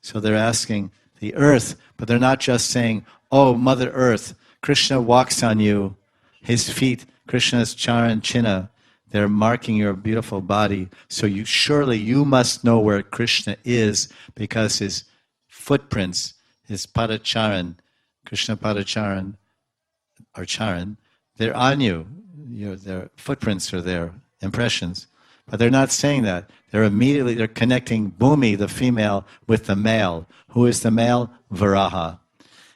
So they're asking the earth, but they're not just saying, oh, Mother Earth, Krishna walks on you, his feet, Krishna's charan chinna, they're marking your beautiful body. So you must know where Krishna is, because his footprints, his padacharan, Krishna padacharan, or charan, they're on you. Their footprints are there, impressions. But they're not saying that. They're connecting Bhumi, the female, with the male. Who is the male? Varaha.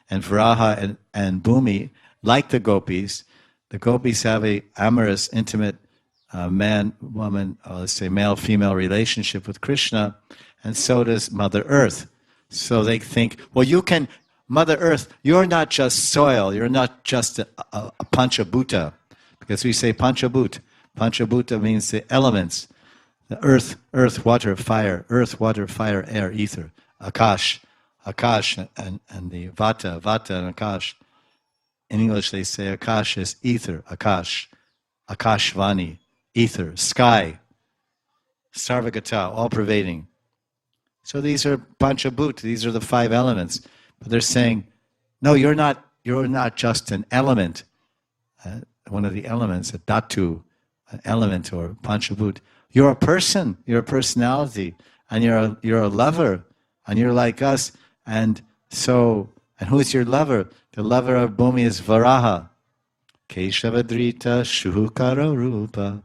And Varaha and Bhumi, like the gopis have a amorous, intimate man-woman, let's say male-female relationship with Krishna, and so does Mother Earth. So they think, well, Mother Earth, you're not just soil, you're not just a panchabhuta, because we say panchabhut. Panchabhuta means the elements, the earth, water, fire, air, ether, akash, and the vata and akash. In English they say akash is ether, akashvani, ether, sky, sarvagata, all pervading. So these are panchabhut, these are the 5 elements. But they're saying, no, you're not just an element, one of the elements, a dhatu, an element or panchabhut. You're a person, you're a personality, and you're a lover, and you're like us. And who's your lover? The lover of Bhumi is Varaha. Keshavadrita Shuhukara Rupa.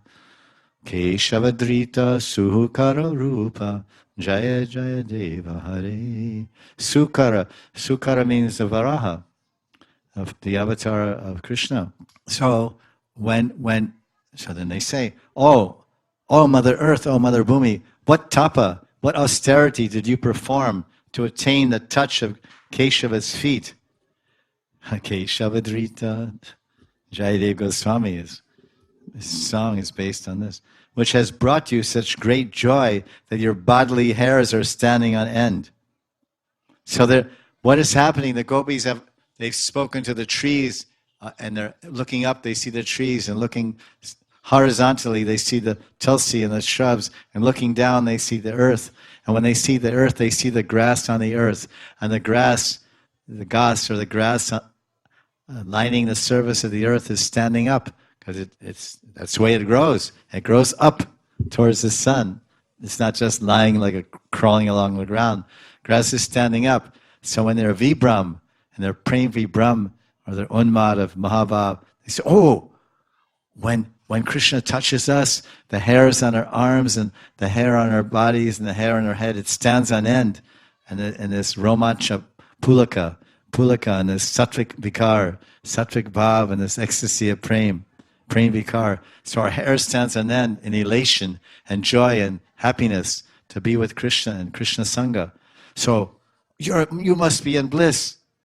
Keshavadrita Suhukara Rupa. Jaya Jaya Deva Hare. Sukara means the Varaha, of the avatar of Krishna. So then they say, oh Mother Earth, oh Mother Bhumi, what tapa, what austerity did you perform to attain the touch of Keshava's feet? Keshavadrita, Jayadev Goswami, his song is based on this, which has brought you such great joy that your bodily hairs are standing on end. So what is happening? The gopis they've spoken to the trees, and they're looking up, they see the trees, and looking horizontally, they see the tulsi and the shrubs, and looking down, they see the earth. And when they see the earth, they see the grass on the earth, and the grass lining the surface of the earth is standing up, because that's the way it grows. It grows up towards the sun. It's not just lying crawling along the ground. Grass is standing up. So when they're vibram, and they're praying vibram, or they're unmad of Mahabhav, they say, oh, when Krishna touches us, the hairs on our arms and the hair on our bodies and the hair on our head, it stands on end. And this romancha pulaka, and this sattvic bhav, and this ecstasy of prem vikar. So our hair stands on end in elation and joy and happiness to be with Krishna and Krishna Sangha. So you must be in bliss.